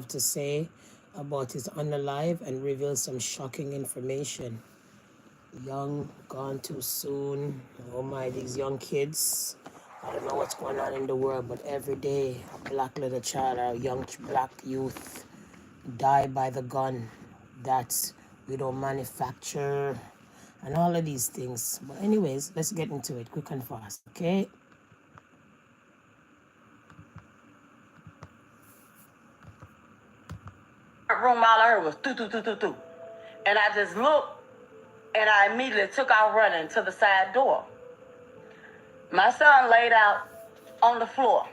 to say about his unalive and reveal some shocking information. Young, gone too soon. Oh my, these young kids. I don't know what's going on in the world, but every day a black little child or a young black youth die by the gun. That's, we don't manufacture and all of these things. But anyways, let's get into it quick and fast, okay? Room, all I heard was do. And I just looked and I immediately took off running to the side door. My son laid out on the floor.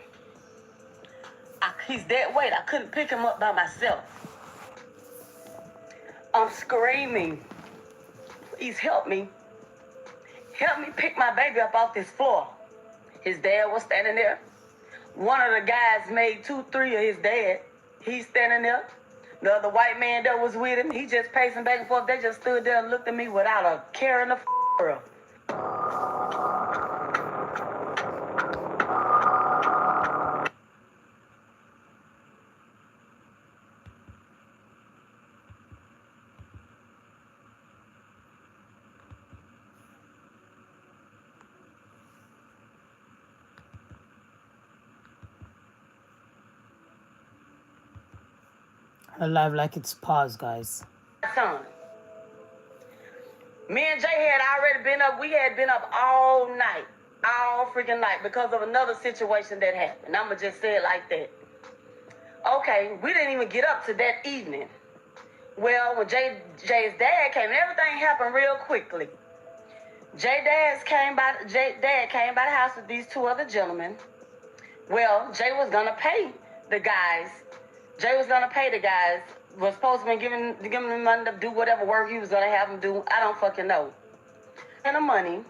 He's dead weight. I couldn't pick him up by myself. I'm screaming, please help me. Help me pick my baby up off this floor. His dad was standing there. One of the guys made 2-3 of his dad. He's standing there. The other white man that was with him, he just pacing back and forth. They just stood there and looked at me without a care in the world. Alive like it's paused, guys. Son. Me and Jay had already been up. We had been up all night. All freaking night because of another situation that happened. I'ma just say it like that. Okay, we didn't even get up to that evening. Well, when Jay's dad came, everything happened real quickly. Jay's dad came by the house with these two other gentlemen. Well, Jay was gonna pay the guys. Was supposed to be giving them money to do whatever work he was gonna have them do. I don't fucking know. And the money,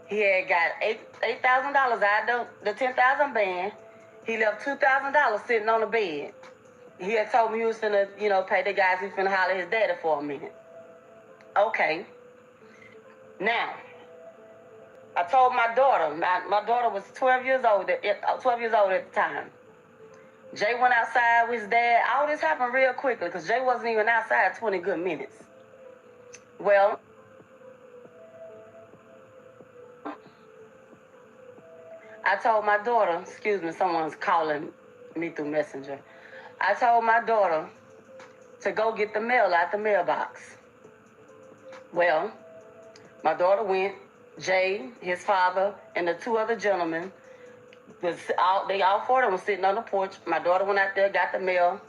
he had got $8,000 out of the $10,000 band. He left $2,000 sitting on the bed. He had told me he was finna, pay the guys. He was finna holler his daddy for a minute. Okay. Now, I told my daughter. My daughter was 12 years old at the time. Jay went outside with his dad. All this happened real quickly because Jay wasn't even outside 20 good minutes. Well, I told my daughter, excuse me, someone's calling me through Messenger. I told my daughter to go get the mail out the mailbox. Well, my daughter went. Jay, his father, and the two other gentlemen, all four of them were sitting on the porch. My daughter went out there, got the mail.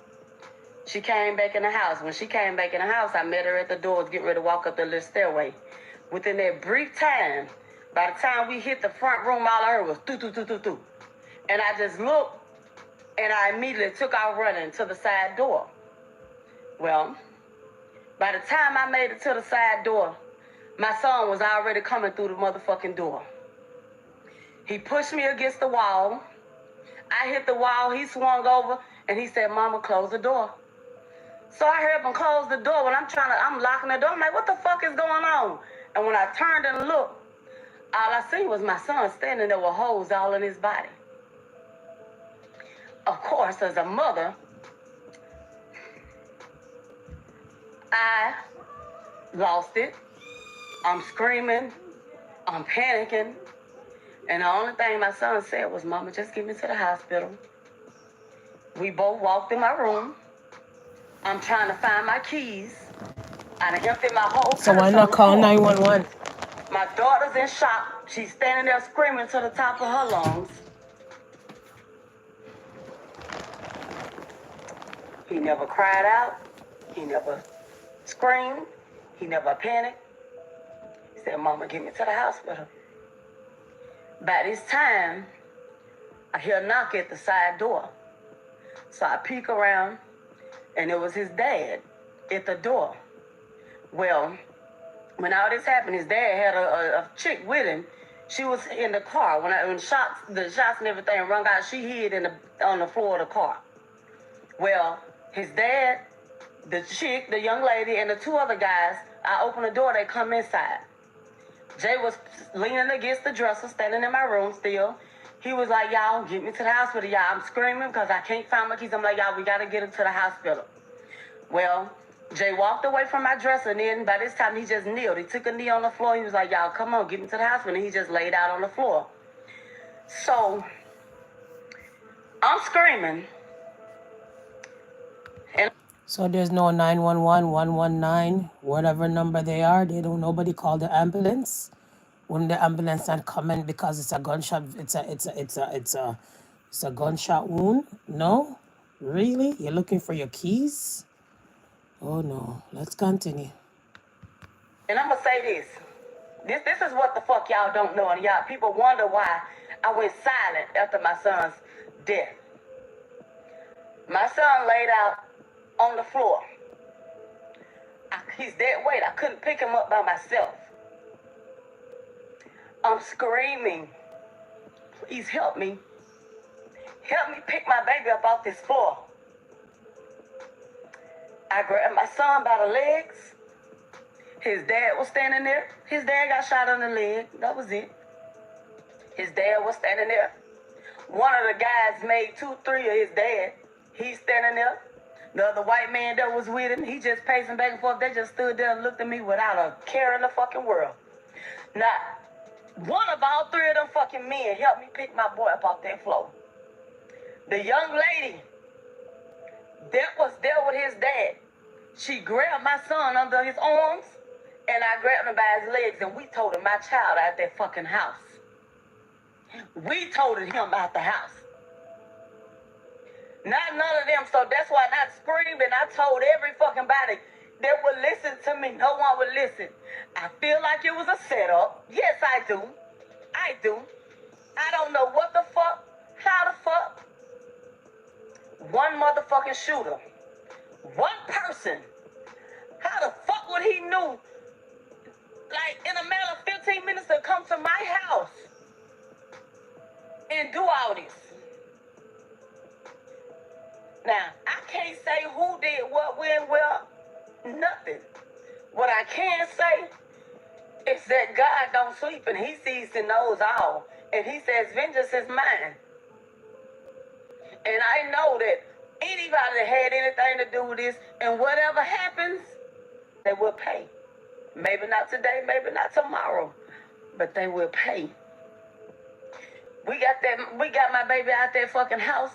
She came back in the house. When she came back in the house, I met her at the door, getting ready to walk up the little stairway. Within that brief time, by the time we hit the front room, all I heard was do. And I just looked, and I immediately took off running to the side door. Well, by the time I made it to the side door, my son was already coming through the motherfucking door. He pushed me against the wall. I hit the wall. He swung over, and he said, "Mama, close the door." So I heard him close the door. When I'm locking the door. I'm like, what the fuck is going on? And when I turned and looked, all I seen was my son standing there with holes all in his body. Of course, as a mother, I lost it. I'm screaming. I'm panicking. And the only thing my son said was, "Mama, just get me to the hospital." We both walked in my room. I'm trying to find my keys. I done emptied my whole purse. So why not call 911? My daughter's in shock. She's standing there screaming to the top of her lungs. He never cried out. He never screamed. He never panicked. He said, "Mama, get me to the hospital." By this time, I hear a knock at the side door. So I peek around, and it was his dad at the door. Well, when all this happened, his dad had a chick with him. She was in the car. When the shots and everything rung out, she hid on the floor of the car. Well, his dad, the chick, the young lady, and the two other guys, I opened the door, they come inside. Jay was leaning against the dresser, standing in my room still. He was like, y'all, get me to the hospital, y'all. I'm screaming because I can't find my keys. I'm like, y'all, we got to get him to the hospital. Well, Jay walked away from my dresser, and then by this time, he just kneeled. He took a knee on the floor. He was like, y'all, come on, get me to the hospital. And he just laid out on the floor. So, I'm screaming. And So there's no 911, 119, whatever number they are. Nobody call the ambulance. When the ambulance not coming because it's a gunshot, it's a gunshot wound. No, really? You're looking for your keys? Oh no. Let's continue. And I'm going to say this. This is what the fuck y'all don't know. And y'all, people wonder why I went silent after my son's death. My son laid out on the floor. He's dead weight. I couldn't pick him up by myself. I'm screaming. Please help me. Help me pick my baby up off this floor. I grabbed my son by the legs. His dad was standing there. His dad got shot on the leg. That was it. His dad was standing there. One of the guys made 2-3 of his dad. He's standing there. The other white man that was with him, he just pacing back and forth. They just stood there and looked at me without a care in the fucking world. Now, one of all three of them fucking men helped me pick my boy up off that floor. The young lady that was there with his dad, she grabbed my son under his arms, and I grabbed him by his legs, and we toted my child out that fucking house. We toted him out the house. Not none of them, so that's why I screamed and I told every fucking body that would listen to me. No one would listen. I feel like it was a setup. Yes, I do. I do. I don't know what the fuck, how the fuck. One motherfucking shooter. One person. How the fuck would he knew, like, in a matter of 15 minutes to come to my house and do all this? Now, I can't say who did what, when, where, nothing. What I can say is that God don't sleep and he sees and knows all. And he says, vengeance is mine. And I know that anybody that had anything to do with this, and whatever happens, they will pay. Maybe not today, maybe not tomorrow, but they will pay. We got my baby out that fucking house.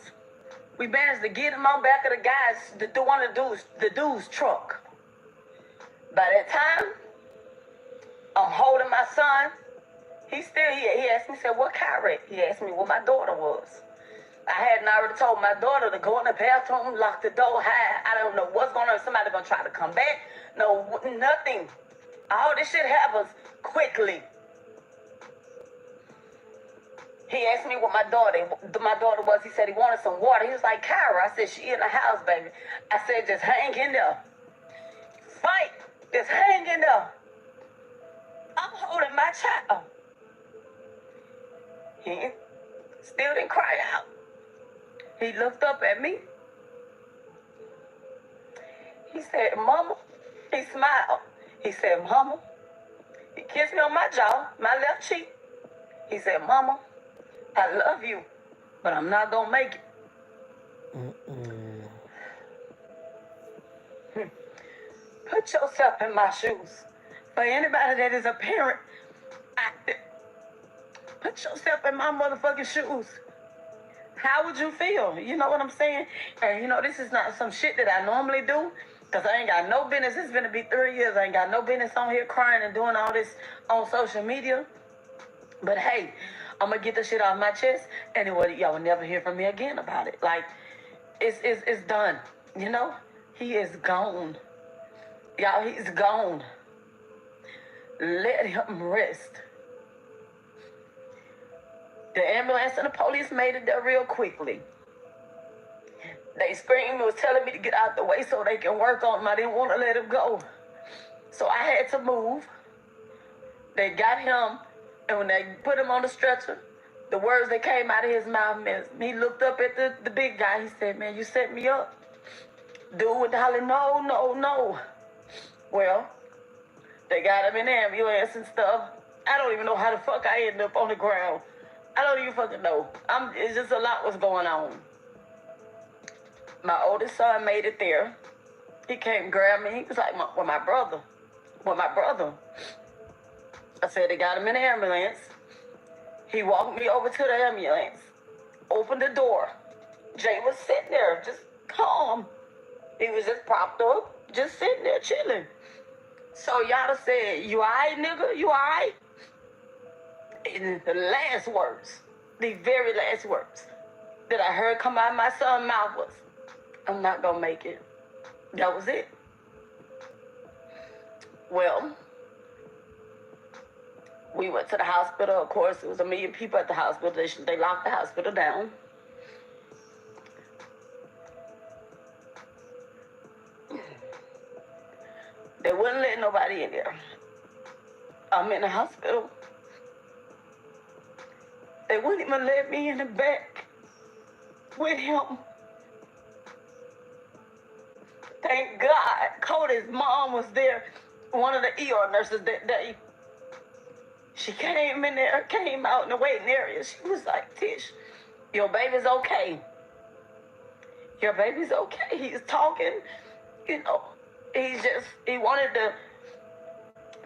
We managed to get him on back of the dude's truck. By that time, I'm holding my son. He asked me, said, what car wreck? He asked me what my daughter was. I hadn't already told my daughter to go in the bathroom, lock the door, hide. I don't know what's going on. Somebody going to try to come back. No, nothing. All this shit happens quickly. He asked me what my daughter was. He said he wanted some water. He was like, Kyra. I said, she in the house, baby. I said, just hang in there. Fight. Just hang in there. I'm holding my child. He still didn't cry out. He looked up at me. He said, Mama. He smiled. He said, Mama. He kissed me on my jaw, my left cheek. He said, Mama, I love you, but I'm not going to make it. Put yourself in my shoes. For anybody that is a parent, put yourself in my motherfucking shoes. How would you feel? You know what I'm saying? And this is not some shit that I normally do, because I ain't got no business. It's going to be 3 years. I ain't got no business on here crying and doing all this on social media. But hey, I'm going to get the shit off my chest, and y'all will never hear from me again about it. Like, it's done. He is gone. Y'all, he's gone. Let him rest. The ambulance and the police made it there real quickly. They screamed and was telling me to get out the way so they can work on him. I didn't want to let him go. So I had to move. They got him, and when they put him on the stretcher, the words that came out of his mouth, he looked up at the big guy. He said, man, you set me up. Dude would holler, no, no, no. Well, they got him in the ambulance and stuff. I don't even know how the fuck I ended up on the ground. I don't even fucking know. It's just a lot was going on. My oldest son made it there. He came grab me. He was like, with my brother. With my brother. I said they got him in the ambulance. He walked me over to the ambulance. Opened the door. Jay was sitting there, just calm. He was just propped up, just sitting there chilling. So Yada said, "You alright, nigga? You alright?" And the last words, the very last words that I heard come out of my son's mouth was, "I'm not gonna make it." That was it. Well, we went to the hospital. Of course, it was 1 million people at the hospital. They locked the hospital down. They wouldn't let nobody in there. I'm in the hospital. They wouldn't even let me in the back with him. Thank God, Cody's mom was there. One of the ER nurses that day. She came in there, came out in the waiting area. She was like, "Tish, your baby's okay. Your baby's okay." He's talking, you know. He wanted to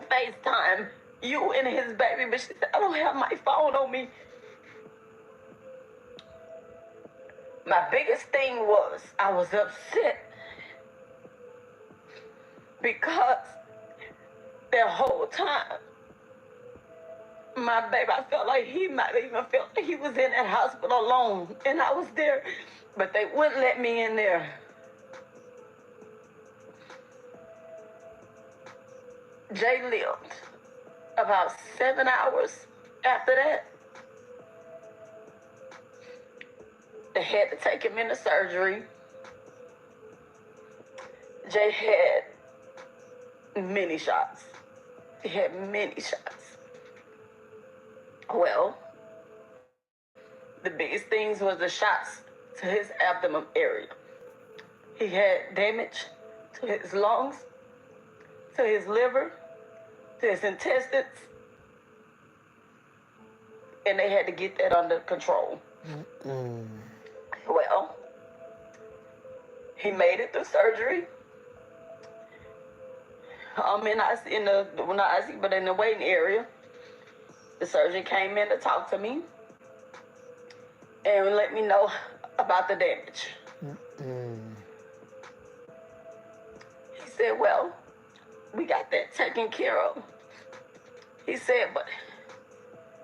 FaceTime you and his baby, but she said, "I don't have my phone on me." My biggest thing was I was upset because the whole time, my baby, I felt like he might even felt like he was in that hospital alone, and I was there, but they wouldn't let me in there. Jay lived about 7 hours after that. They had to take him into surgery. Jay had many shots. He had many shots. Well, the biggest things was the shots to his abdomen area. He had damage to his lungs, to his liver, to his intestines, and they had to get that under control. Well, he made it through surgery. I'm in the waiting area. The surgeon came in to talk to me and let me know about the damage. He said, "Well, we got that taken care of." He said, "But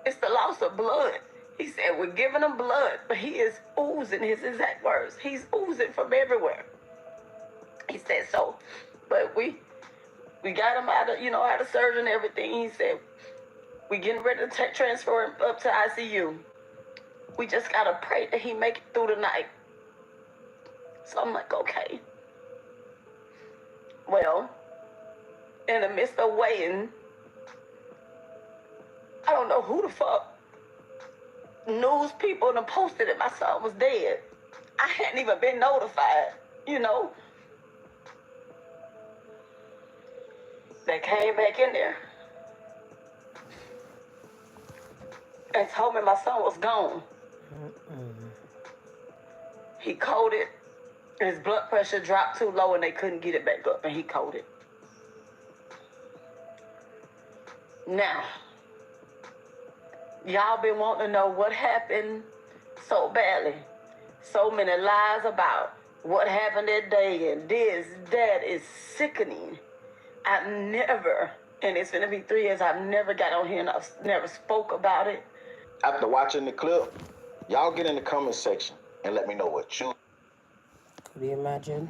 it's the loss of blood." He said, "We're giving him blood, but he is oozing," his exact words. "He's oozing from everywhere." He said, "So, but we got him out of surgery and everything." He said, "We getting ready to transfer him up to ICU. We just gotta pray that he make it through the night." So I'm like, okay. Well, in the midst of waiting, I don't know who the fuck news people done posted that my son was dead. I hadn't even been notified, you know. They came back in there and told me my son was gone. He coded. His blood pressure dropped too low and they couldn't get it back up, and he coded. Now, y'all been wanting to know what happened so badly. So many lies about what happened that day and this, that is sickening. I've never, and it's gonna be 3 years, I've never got on here and I've never spoke about it. After watching the clip, y'all get in the comment section and let me know what you... Could you imagine?